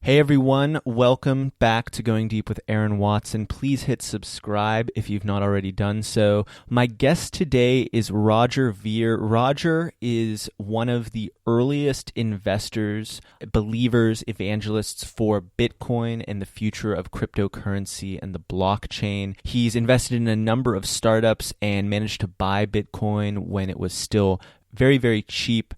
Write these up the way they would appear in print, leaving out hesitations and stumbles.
Hey everyone, welcome back to Going Deep with Aaron Watson. Please hit subscribe if you've not already done so. My guest today is Roger Ver. Roger is one of the earliest investors, believers, evangelists for Bitcoin and the future of cryptocurrency and the blockchain. He's invested in a number of startups and managed to buy Bitcoin when it was still very, very cheap.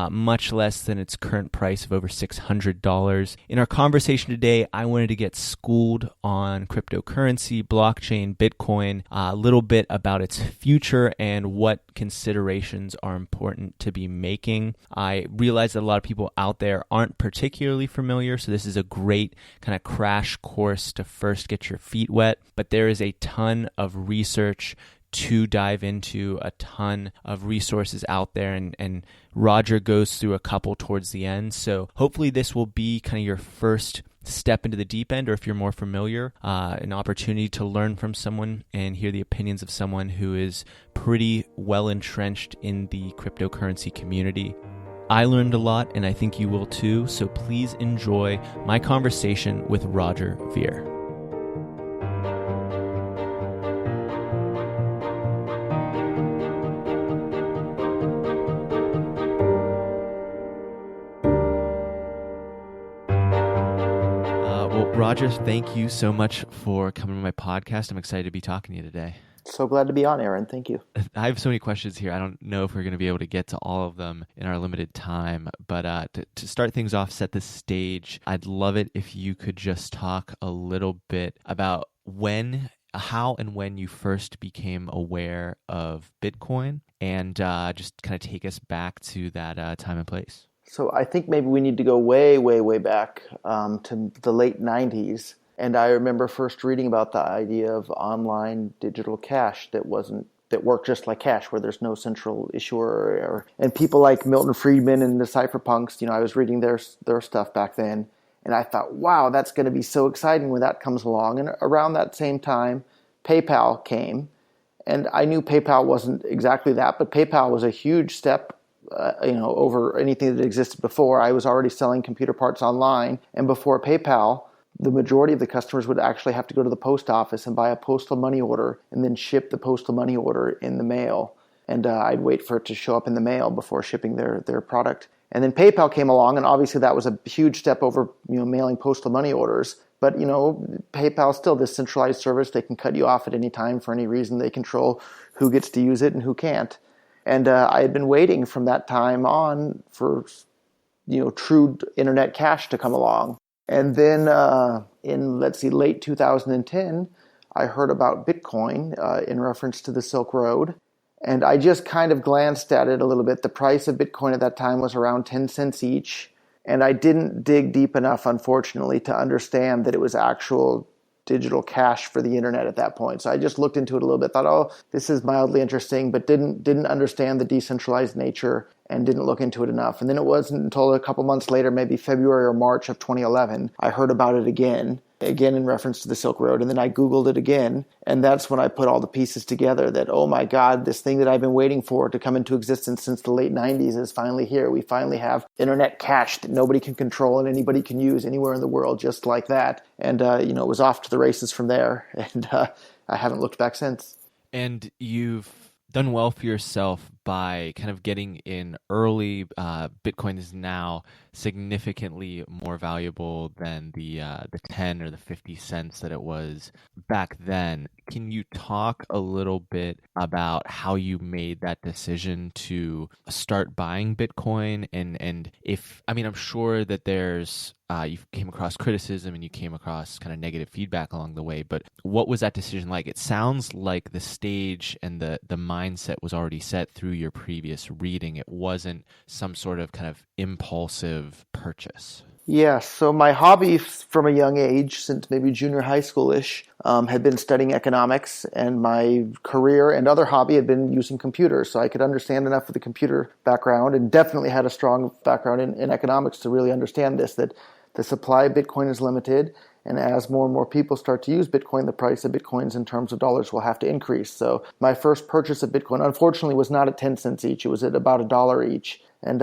Much less than its current price of over $600. In our conversation today, I wanted to get schooled on cryptocurrency, blockchain, Bitcoin, a little bit about its future and what considerations are important to be making. I realize that a lot of people out there aren't particularly familiar, so this is a great kind of crash course to first get your feet wet, but there is a ton of research to dive into, a ton of resources out there, and Roger goes through a couple towards the end. So hopefully this will be kind of your first step into the deep end, or if you're more familiar, an opportunity to learn from someone and hear the opinions of someone who is pretty well entrenched in the cryptocurrency community. I learned a lot, and I think you will too, so please enjoy my conversation with Roger Ver. Roger, thank you so much for coming to my podcast. I'm excited to be talking to you today. So glad to be on, Aaron. Thank you. I have so many questions here. I don't know if we're going to be able to get to all of them in our limited time, but to start things off, set the stage, I'd love it if you could just talk a little bit about how and when you first became aware of Bitcoin, and just kind of take us back to that time and place. So I think maybe we need to go way, way, way back to the late 90s. And I remember first reading about the idea of online digital cash that worked just like cash, where there's no central issuer. And people like Milton Friedman and the cypherpunks, I was reading their stuff back then. And I thought, wow, that's going to be so exciting when that comes along. And around that same time, PayPal came. And I knew PayPal wasn't exactly that, but PayPal was a huge step over anything that existed before. I was already selling computer parts online, and before PayPal, the majority of the customers would actually have to go to the post office and buy a postal money order and then ship the postal money order in the mail. And I'd wait for it to show up in the mail before shipping their product. And then PayPal came along, and obviously that was a huge step over mailing postal money orders. But PayPal is still this centralized service. They can cut you off at any time for any reason. They control who gets to use it and who can't. And I had been waiting from that time on for, true internet cash to come along. And then in, late 2010, I heard about Bitcoin in reference to the Silk Road. And I just kind of glanced at it a little bit. The price of Bitcoin at that time was around 10 cents each. And I didn't dig deep enough, unfortunately, to understand that it was actual digital cash for the internet at that point. So I just looked into it a little bit, thought, oh, this is mildly interesting, but didn't understand the decentralized nature and didn't look into it enough. And then it wasn't until a couple months later, maybe February or March of 2011, I heard about it again in reference to the Silk Road. And then I Googled it again. And that's when I put all the pieces together that, oh my God, this thing that I've been waiting for to come into existence since the late 90s is finally here. We finally have internet cash that nobody can control and anybody can use anywhere in the world just like that. And, it was off to the races from there. And I haven't looked back since. And you've done well for yourself by kind of getting in early. Bitcoin is now significantly more valuable than the 10 or the 50 cents that it was back then. Can you talk a little bit about how you made that decision to start buying Bitcoin? And if, I'm sure that there's, you came across criticism and you came across kind of negative feedback along the way, but what was that decision like? It sounds like the stage and the mindset was already set through your previous reading. It wasn't some sort of kind of impulsive purchase. Yeah, so my hobby from a young age, since maybe junior high school-ish, had been studying economics, and my career and other hobby had been using computers. So I could understand enough of the computer background, and definitely had a strong background in economics to really understand this, that the supply of Bitcoin is limited, and as more and more people start to use Bitcoin, the price of Bitcoins in terms of dollars will have to increase. So my first purchase of Bitcoin, unfortunately, was not at 10 cents each. It was at about $1 each. And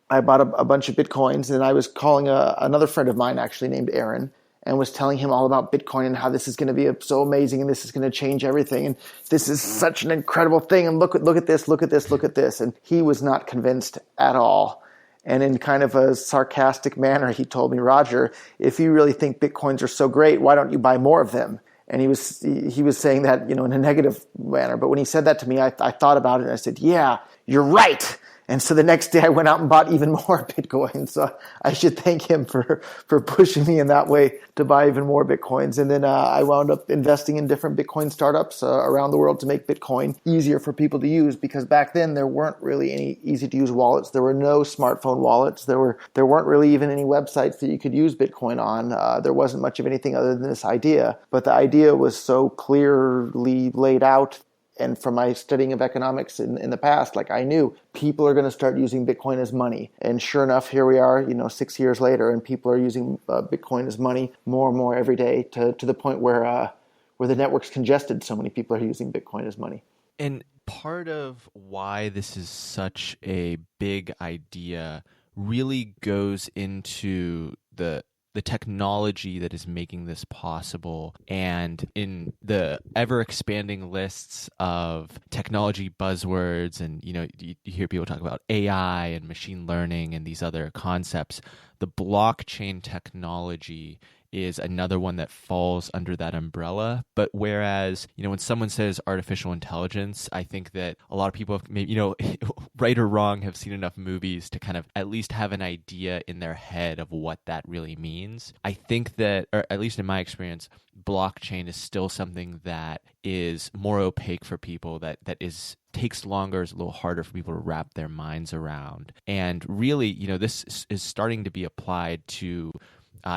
I bought a bunch of Bitcoins, and I was calling another friend of mine actually named Aaron, and was telling him all about Bitcoin and how this is going to be so amazing and this is going to change everything and this is such an incredible thing and look at this, look at this, look at this. And he was not convinced at all. And in kind of a sarcastic manner, he told me, Roger, if you really think Bitcoins are so great, why don't you buy more of them? And he was saying that, in a negative manner. But when he said that to me, I thought about it and I said, yeah, you're right. And so the next day I went out and bought even more Bitcoin. So I should thank him for pushing me in that way to buy even more Bitcoins. And then I wound up investing in different Bitcoin startups around the world to make Bitcoin easier for people to use, because back then there weren't really any easy to use wallets. There were no smartphone wallets. There weren't really even any websites that you could use Bitcoin on. There wasn't much of anything other than this idea. But the idea was so clearly laid out. And from my studying of economics in the past, I knew people are going to start using Bitcoin as money. And sure enough, here we are, 6 years later, and people are using Bitcoin as money more and more every day to the point where the network's congested. So many people are using Bitcoin as money. And part of why this is such a big idea really goes into the technology that is making this possible. And in the ever-expanding lists of technology buzzwords, and you hear people talk about AI and machine learning and these other concepts, the blockchain technology is another one that falls under that umbrella. But whereas, when someone says artificial intelligence, I think that a lot of people have maybe, right or wrong, have seen enough movies to kind of at least have an idea in their head of what that really means. I think that, or at least in my experience, blockchain is still something that is more opaque for people, that takes longer, is a little harder for people to wrap their minds around. And really, this is starting to be applied to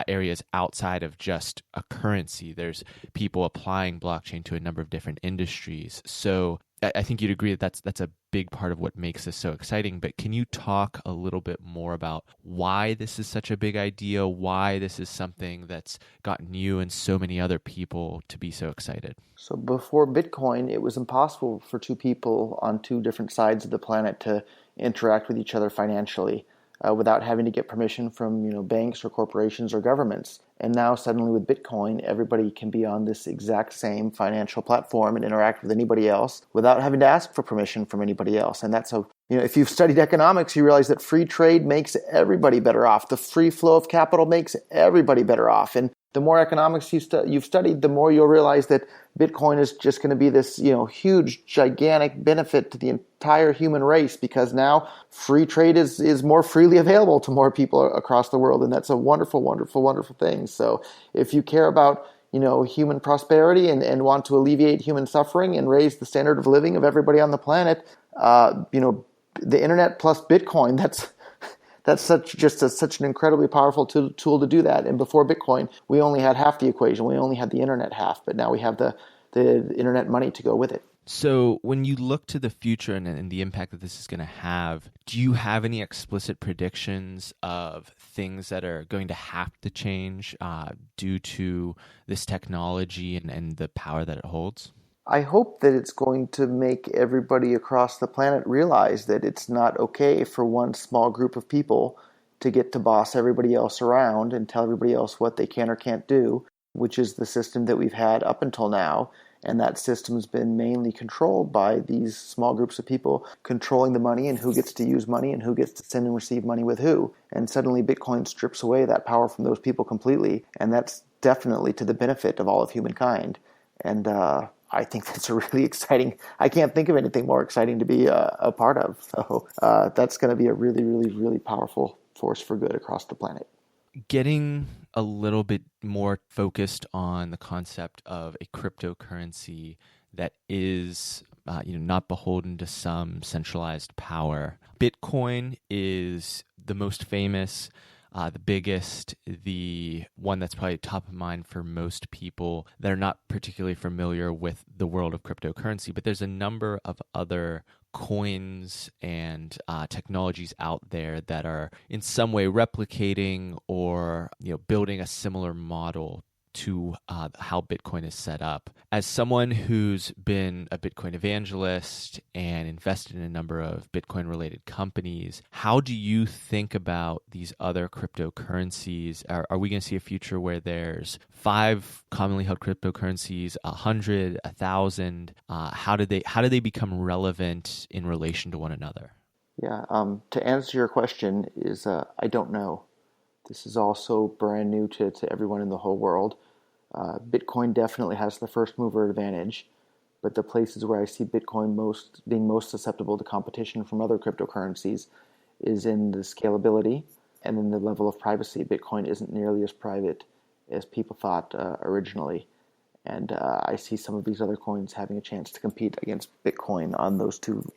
areas outside of just a currency. There's people applying blockchain to a number of different industries. So I think you'd agree that that's a big part of what makes this so exciting. But can you talk a little bit more about why this is such a big idea, why this is something that's gotten you and so many other people to be so excited? So before Bitcoin, it was impossible for two people on two different sides of the planet to interact with each other financially. Without having to get permission from banks or corporations or governments. And now suddenly with Bitcoin, everybody can be on this exact same financial platform and interact with anybody else without having to ask for permission from anybody else. And that's if you've studied economics, you realize that free trade makes everybody better off. The free flow of capital makes everybody better off. And the more economics you've studied, the more you'll realize that Bitcoin is just going to be this, huge, gigantic benefit to the entire human race, because now free trade is more freely available to more people across the world. And that's a wonderful, wonderful, wonderful thing. So if you care about, human prosperity and want to alleviate human suffering and raise the standard of living of everybody on the planet, the internet plus Bitcoin, that's such an incredibly powerful tool to do that. And before Bitcoin, we only had half the equation. We only had the internet half, but now we have the internet money to go with it. So when you look to the future and the impact that this is going to have, do you have any explicit predictions of things that are going to have to change due to this technology and the power that it holds? I hope that it's going to make everybody across the planet realize that it's not okay for one small group of people to get to boss everybody else around and tell everybody else what they can or can't do, which is the system that we've had up until now. And that system's been mainly controlled by these small groups of people controlling the money and who gets to use money and who gets to send and receive money with who. And suddenly Bitcoin strips away that power from those people completely. And that's definitely to the benefit of all of humankind. And I think that's a really exciting, I can't think of anything more exciting to be a part of. So that's going to be a really, really, really powerful force for good across the planet. Getting a little bit more focused on the concept of a cryptocurrency that is not beholden to some centralized power. Bitcoin is the most famous, the biggest, the one that's probably top of mind for most people that are not particularly familiar with the world of cryptocurrency. But there's a number of other coins and technologies out there that are in some way replicating or building a similar model to how Bitcoin is set up. As someone who's been a Bitcoin evangelist and invested in a number of Bitcoin-related companies, how do you think about these other cryptocurrencies? Are we going to see a future where there's 5 commonly held cryptocurrencies, 100, 1,000? How do they become relevant in relation to one another? Yeah, to answer your question is I don't know. This is also brand new to everyone in the whole world. Bitcoin definitely has the first mover advantage, but the places where I see Bitcoin being most susceptible to competition from other cryptocurrencies is in the scalability and in the level of privacy. Bitcoin isn't nearly as private as people thought originally, and I see some of these other coins having a chance to compete against Bitcoin on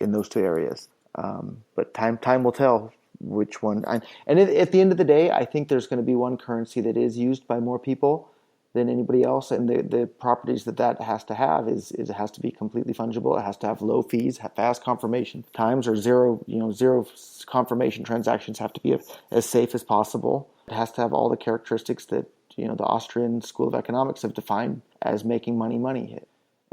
in those two areas. But time will tell which one. And at the end of the day, I think there's going to be one currency that is used by more people than anybody else, and the properties that has to have is it has to be completely fungible. It has to have low fees, fast confirmation times, or zero confirmation transactions have to be as safe as possible. It has to have all the characteristics that the Austrian School of Economics have defined as making money.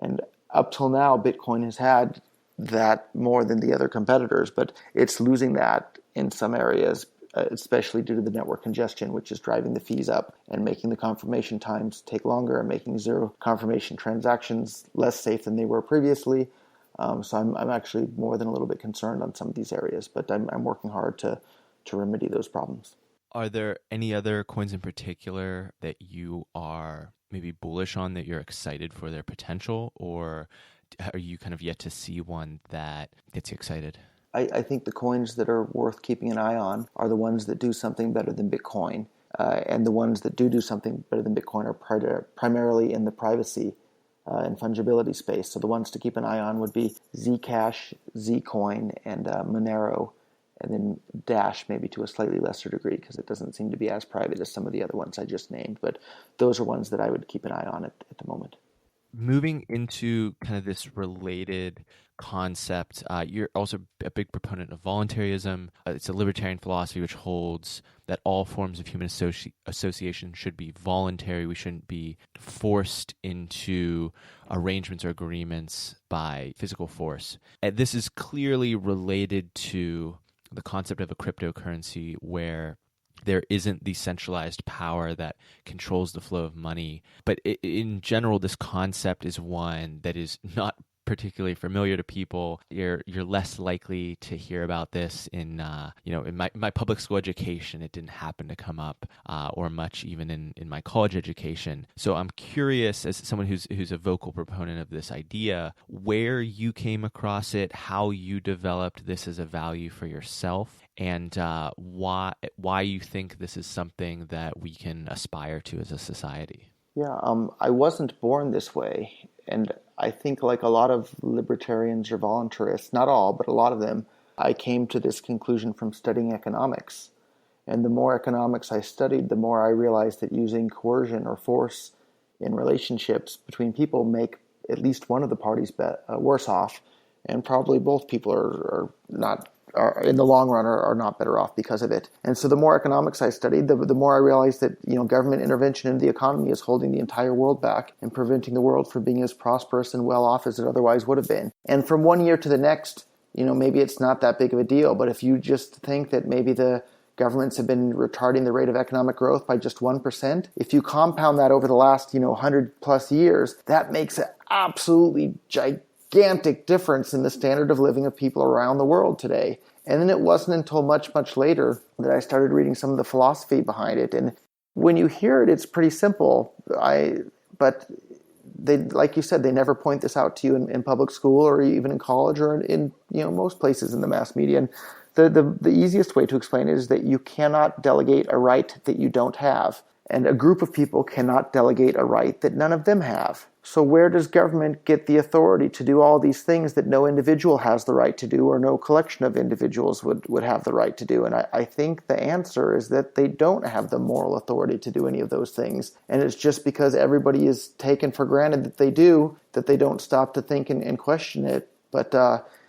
And up till now, Bitcoin has had that more than the other competitors, but it's losing that in some areas, especially due to the network congestion, which is driving the fees up and making the confirmation times take longer and making zero confirmation transactions less safe than they were previously. So I'm actually more than a little bit concerned on some of these areas, but I'm working hard to remedy those problems. Are there any other coins in particular that you are maybe bullish on, that you're excited for their potential, or are you kind of yet to see one that gets you excited? I think the coins that are worth keeping an eye on are the ones that do something better than Bitcoin. And the ones that do something better than Bitcoin are primarily in the privacy and fungibility space. So the ones to keep an eye on would be Zcash, Zcoin, and Monero, and then Dash maybe to a slightly lesser degree because it doesn't seem to be as private as some of the other ones I just named. But those are ones that I would keep an eye on at the moment. Moving into kind of this related concept, you're also a big proponent of voluntaryism. It's a libertarian philosophy which holds that all forms of human association should be voluntary. We shouldn't be forced into arrangements or agreements by physical force. And this is clearly related to the concept of a cryptocurrency where there isn't the centralized power that controls the flow of money. But in general, this concept is one that is not particularly familiar to people. You're less likely to hear about this in in my public school education. It didn't happen to come up or much even in my college education. So I'm curious, as someone who's a vocal proponent of this idea, where you came across it, how you developed this as a value for yourself, and why you think this is something that we can aspire to as a society. Yeah, I wasn't born this way, and I think like a lot of libertarians or voluntarists, not all, but a lot of them, I came to this conclusion from studying economics. And the more economics I studied, the more I realized that using coercion or force in relationships between people make at least one of the parties worse off, and probably both people are in the long run are not better off because of it. And so the more economics I studied, the more I realized that government intervention in the economy is holding the entire world back and preventing the world from being as prosperous and well off as it otherwise would have been. And from one year to the next, maybe it's not that big of a deal, but if you just think that maybe the governments have been retarding the rate of economic growth by just 1%, if you compound that over the last 100 plus years, that makes an absolutely gigantic difference in the standard of living of people around the world today. And then it wasn't until much, much later that I started reading some of the philosophy behind it. And when you hear it, it's pretty simple. But they, like you said, they never point this out to you in public school or even in college or in most places in the mass media. And the easiest way to explain it is that you cannot delegate a right that you don't have. And a group of people cannot delegate a right that none of them have. So where does government get the authority to do all these things that no individual has the right to do or no collection of individuals would have the right to do? And I think the answer is that they don't have the moral authority to do any of those things. And it's just because everybody is taken for granted that they do, that they don't stop to think and question it. But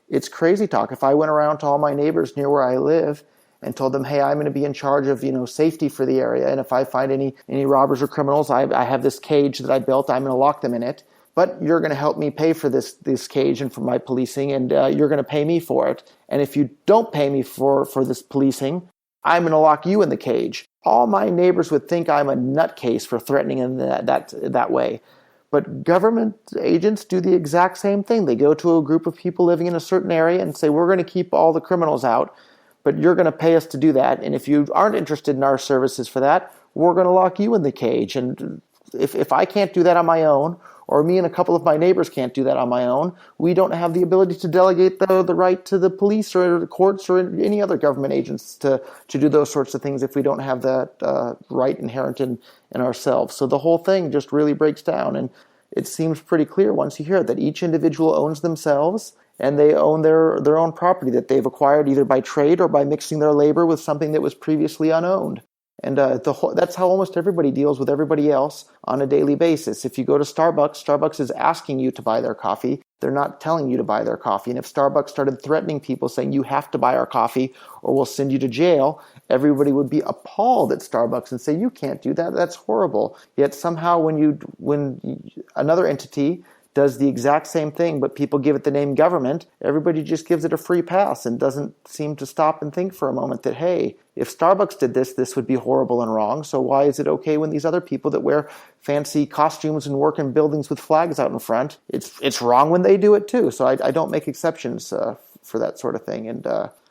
it's crazy talk. If I went around to all my neighbors near where I live and told them, hey, I'm going to be in charge of, safety for the area. And if I find any robbers or criminals, I have this cage that I built. I'm going to lock them in it. But you're going to help me pay for this cage and for my policing, and you're going to pay me for it. And if you don't pay me for this policing, I'm going to lock you in the cage. All my neighbors would think I'm a nutcase for threatening in that way. But government agents do the exact same thing. They go to a group of people living in a certain area and say, we're going to keep all the criminals out, but you're going to pay us to do that. And if you aren't interested in our services for that, we're going to lock you in the cage. And if I can't do that on my own, or me and a couple of my neighbors can't do that on my own, we don't have the ability to delegate the right to the police or the courts or any other government agents to do those sorts of things if we don't have that right inherent in ourselves. So the whole thing just really breaks down, and it seems pretty clear once you hear it that each individual owns themselves, and they own their own property that they've acquired either by trade or by mixing their labor with something that was previously unowned. And that's how almost everybody deals with everybody else on a daily basis. If you go to Starbucks, Starbucks is asking you to buy their coffee. They're not telling you to buy their coffee. And if Starbucks started threatening people saying you have to buy our coffee or we'll send you to jail, everybody would be appalled at Starbucks and say, you can't do that. That's horrible. Yet somehow when another entity does the exact same thing, but people give it the name government, everybody just gives it a free pass and doesn't seem to stop and think for a moment that, hey, if Starbucks did this would be horrible and wrong. So why is it okay when these other people that wear fancy costumes and work in buildings with flags out in front, it's wrong when they do it too. So I don't make exceptions for that sort of thing. And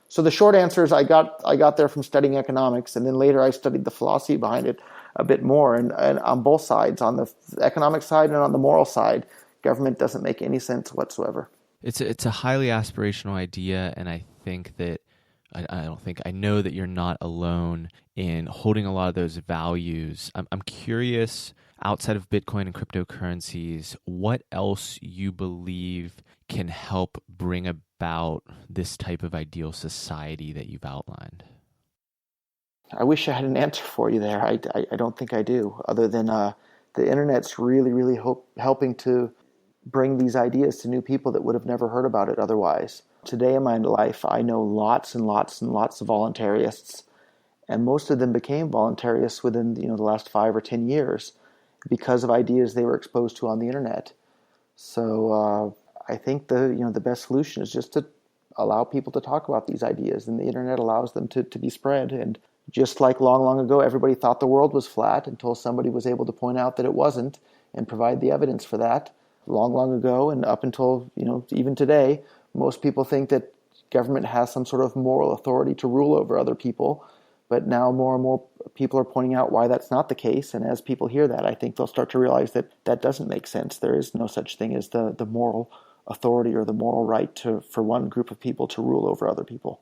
so the short answer is I got there from studying economics, and then later I studied the philosophy behind it a bit more. And on both sides, on the economic side and on the moral side, government doesn't make any sense whatsoever. It's a highly aspirational idea, and I think that I know that you're not alone in holding a lot of those values. I'm curious, outside of Bitcoin and cryptocurrencies, what else you believe can help bring about this type of ideal society that you've outlined? I wish I had an answer for you there. I don't think I do, other than the internet's really, really helping to bring these ideas to new people that would have never heard about it otherwise. Today in my life, I know lots and lots and lots of voluntarists, and most of them became voluntarists within the last 5 or 10 years because of ideas they were exposed to on the internet. So I think the best solution is just to allow people to talk about these ideas, and the internet allows them to be spread. And just like long, long ago, everybody thought the world was flat until somebody was able to point out that it wasn't and provide the evidence for that. Long, long ago, and up until even today, most people think that government has some sort of moral authority to rule over other people. But now more and more people are pointing out why that's not the case. And as people hear that, I think they'll start to realize that that doesn't make sense. There is no such thing as the moral authority or the moral right for one group of people to rule over other people.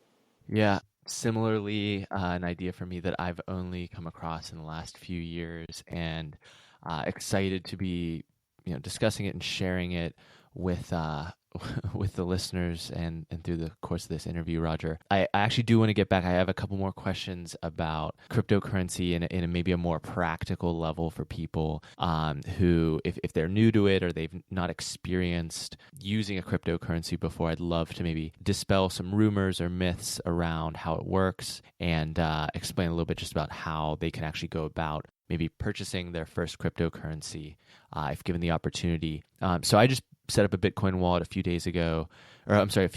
Yeah. Similarly, an idea for me that I've only come across in the last few years, and excited to be discussing it and sharing it with with the listeners and through the course of this interview, Roger. I actually do want to get back. I have a couple more questions about cryptocurrency in maybe a more practical level for people who, if they're new to it or they've not experienced using a cryptocurrency before, I'd love to maybe dispel some rumors or myths around how it works and explain a little bit just about how they can actually go about maybe purchasing their first cryptocurrency if given the opportunity. So I just set up a Bitcoin wallet a few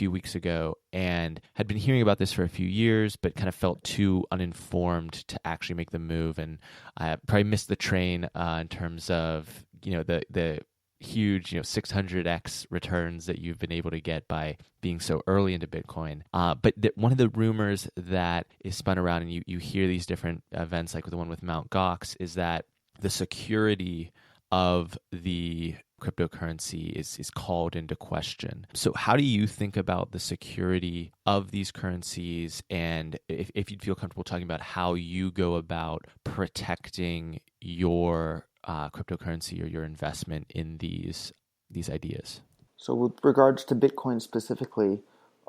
weeks ago, and had been hearing about this for a few years, but kind of felt too uninformed to actually make the move. And I probably missed the train in terms of, the huge, 600x returns that you've been able to get by being so early into Bitcoin. But one of the rumors that is spun around, and you hear these different events like the one with Mt. Gox, is that the security of the cryptocurrency is called into question. So how do you think about the security of these currencies, and if you'd feel comfortable talking about how you go about protecting your cryptocurrency or your investment in these ideas? So with regards to Bitcoin specifically,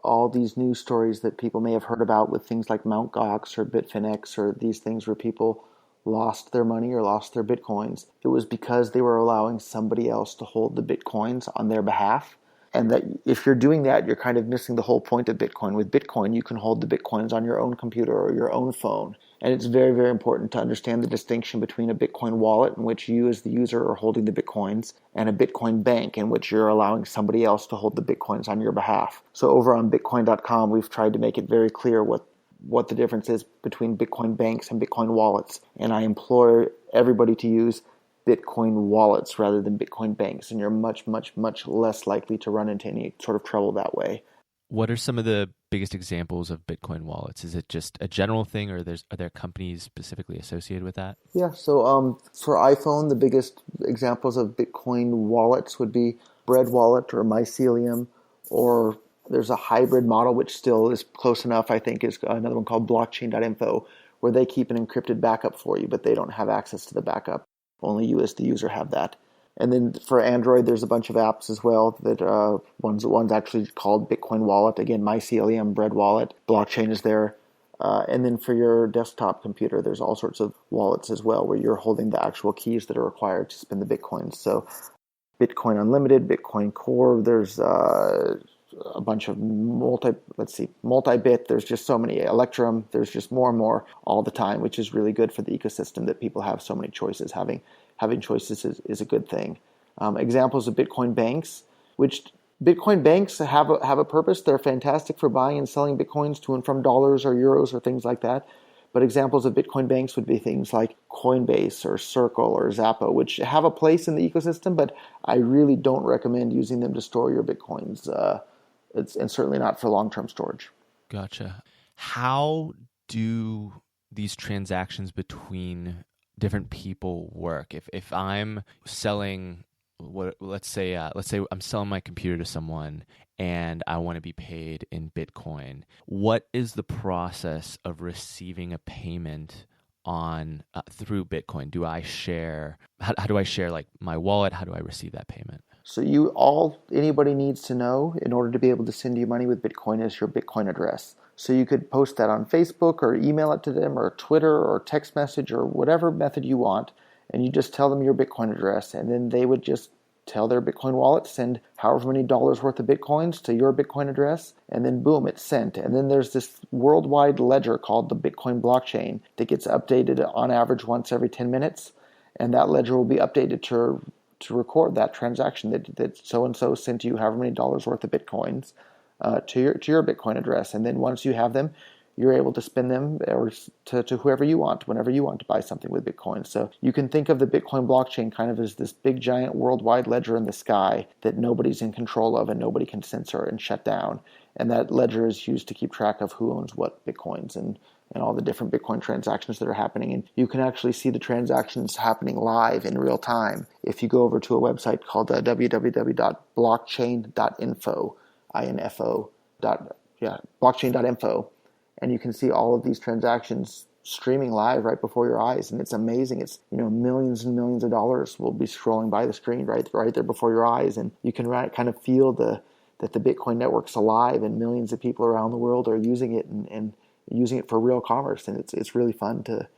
all these news stories that people may have heard about with things like Mt. Gox or Bitfinex or these things where people lost their money or lost their Bitcoins, it was because they were allowing somebody else to hold the Bitcoins on their behalf. And that if you're doing that, you're kind of missing the whole point of Bitcoin. With Bitcoin, you can hold the Bitcoins on your own computer or your own phone. And it's very, very important to understand the distinction between a Bitcoin wallet, in which you as the user are holding the Bitcoins, and a Bitcoin bank, in which you're allowing somebody else to hold the Bitcoins on your behalf. So over on Bitcoin.com, we've tried to make it very clear what the difference is between Bitcoin banks and Bitcoin wallets. And I implore everybody to use Bitcoin wallets rather than Bitcoin banks, and you're much, much, much less likely to run into any sort of trouble that way. What are some of the biggest examples of Bitcoin wallets? Is it just a general thing, or are there companies specifically associated with that? Yeah, so for iPhone, the biggest examples of Bitcoin wallets would be Bread Wallet or Mycelium, or there's a hybrid model which still is close enough, I think, is another one called blockchain.info, where they keep an encrypted backup for you, but they don't have access to the backup. Only you as the user have that. And then for Android, there's a bunch of apps as well that one's actually called Bitcoin Wallet. Again, Mycelium, Bread Wallet, Blockchain is there. And then for your desktop computer, there's all sorts of wallets as well, where you're holding the actual keys that are required to spend the Bitcoins. So Bitcoin Unlimited, Bitcoin Core, there's a bunch of multi-bit. There's just so many. Electrum, there's just more and more all the time, which is really good for the ecosystem that people have so many choices. Having choices is a good thing. Examples of Bitcoin banks, which Bitcoin banks have a purpose. They're fantastic for buying and selling Bitcoins to and from dollars or euros or things like that. But examples of Bitcoin banks would be things like Coinbase or Circle or Zappo, which have a place in the ecosystem, but I really don't recommend using them to store your Bitcoins. And certainly not for long-term storage. Gotcha. How do these transactions between different people work? If I'm selling let's say I'm selling my computer to someone and I want to be paid in Bitcoin, what is the process of receiving a payment on through Bitcoin? Do I share? How do I share like my wallet? How do I receive that payment? So anybody needs to know in order to be able to send you money with Bitcoin is your Bitcoin address. So you could post that on Facebook or email it to them or Twitter or text message or whatever method you want, and you just tell them your Bitcoin address, and then they would just tell their Bitcoin wallet, send however many dollars worth of Bitcoins to your Bitcoin address, and then boom, it's sent. And then there's this worldwide ledger called the Bitcoin blockchain that gets updated on average once every 10 minutes, and that ledger will be updated to record that transaction that so-and-so sent you however many dollars worth of Bitcoins to your Bitcoin address. And then once you have them, you're able to spend them or to whoever you want, whenever you want to buy something with Bitcoin. So you can think of the Bitcoin blockchain kind of as this big, giant worldwide ledger in the sky that nobody's in control of and nobody can censor and shut down. And that ledger is used to keep track of who owns what Bitcoins and all the different Bitcoin transactions that are happening. And you can actually see the transactions happening live in real time if you go over to a website called www.blockchain.info, blockchain.info. And you can see all of these transactions streaming live right before your eyes, and it's amazing. It's millions and millions of dollars will be scrolling by the screen right there before your eyes, and you can kind of feel that the Bitcoin network's alive, and millions of people around the world are using it and using it for real commerce, and it's really fun to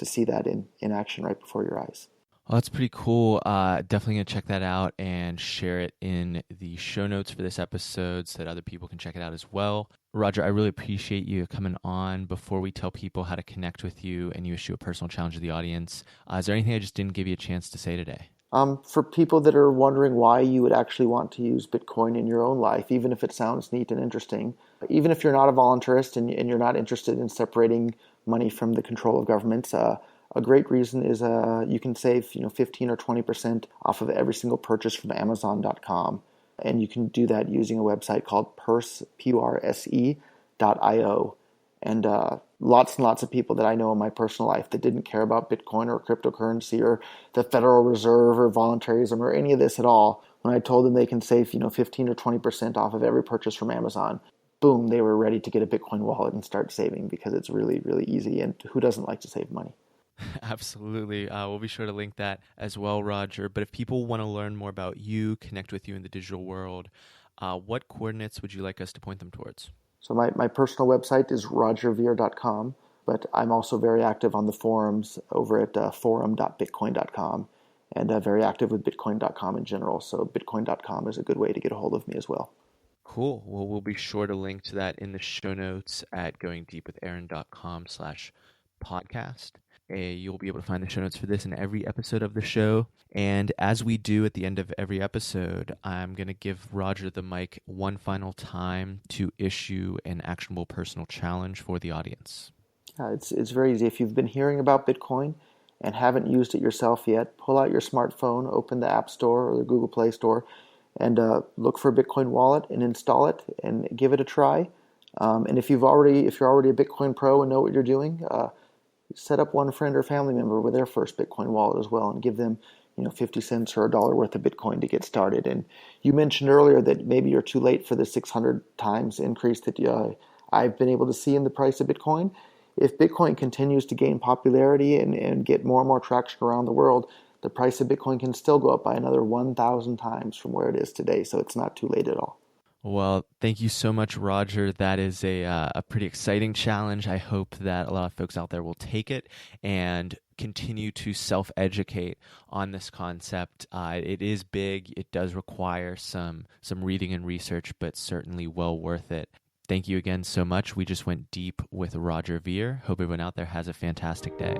see that in action right before your eyes. Well, that's pretty cool. Definitely going to check that out and share it in the show notes for this episode so that other people can check it out as well. Roger, I really appreciate you coming on. Before we tell people how to connect with you and you issue a personal challenge to the audience, is there anything I just didn't give you a chance to say today? For people that are wondering why you would actually want to use Bitcoin in your own life, even if it sounds neat and interesting, even if you're not a voluntarist and you're not interested in separating money from the control of governments, a great reason is you can save 15 or 20% off of every single purchase from Amazon.com. And you can do that using a website called Purse.io. And lots and lots of people that I know in my personal life that didn't care about Bitcoin or cryptocurrency or the Federal Reserve or voluntarism or any of this at all, when I told them they can save 15 or 20% off of every purchase from Amazon, boom, they were ready to get a Bitcoin wallet and start saving because it's really, really easy. And who doesn't like to save money? Absolutely. We'll be sure to link that as well, Roger. But if people want to learn more about you, connect with you in the digital world, what coordinates would you like us to point them towards? So my personal website is rogerveer.com, but I'm also very active on the forums over at forum.bitcoin.com. and very active with Bitcoin.com in general. So Bitcoin.com is a good way to get a hold of me as well. Cool. Well, we'll be sure to link to that in the show notes at goingdeepwithaaron.com/podcast. You'll be able to find the show notes for this in every episode of the show. And as we do at the end of every episode, I'm going to give Roger the mic one final time to issue an actionable personal challenge for the audience. It's very easy. If you've been hearing about Bitcoin and haven't used it yourself yet, pull out your smartphone, open the App Store or the Google Play Store, and look for a Bitcoin wallet and install it and give it a try. And if you're already a Bitcoin pro and know what you're doing, set up one friend or family member with their first Bitcoin wallet as well, and give them 50 cents or $1 worth of Bitcoin to get started. And you mentioned earlier that maybe you're too late for the 600 times increase that I've been able to see in the price of Bitcoin. If Bitcoin continues to gain popularity and get more and more traction around the world, the price of Bitcoin can still go up by another 1,000 times from where it is today. So it's not too late at all. Well, thank you so much, Roger. That is a pretty exciting challenge. I hope that a lot of folks out there will take it and continue to self-educate on this concept. It is big. It does require some reading and research, but certainly well worth it. Thank you again so much. We just went deep with Roger Ver. Hope everyone out there has a fantastic day.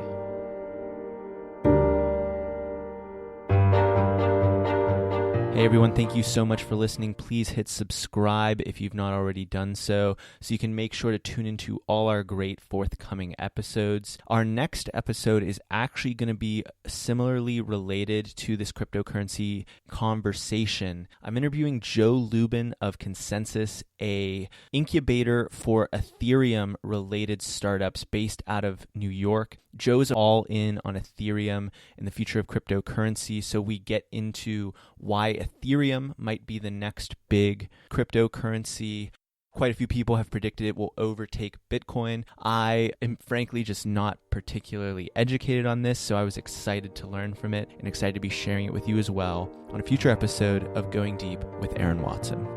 Hey everyone, thank you so much for listening. Please hit subscribe if you've not already done so you can make sure to tune into all our great forthcoming episodes. Our next episode is actually going to be similarly related to this cryptocurrency conversation. I'm interviewing Joe Lubin of Consensus, a incubator for Ethereum-related startups based out of New York. Joe's all in on Ethereum and the future of cryptocurrency, so we get into why Ethereum might be the next big cryptocurrency. Quite a few people have predicted it will overtake Bitcoin. I am frankly just not particularly educated on this, so I was excited to learn from it and excited to be sharing it with you as well on a future episode of Going Deep with Aaron Watson.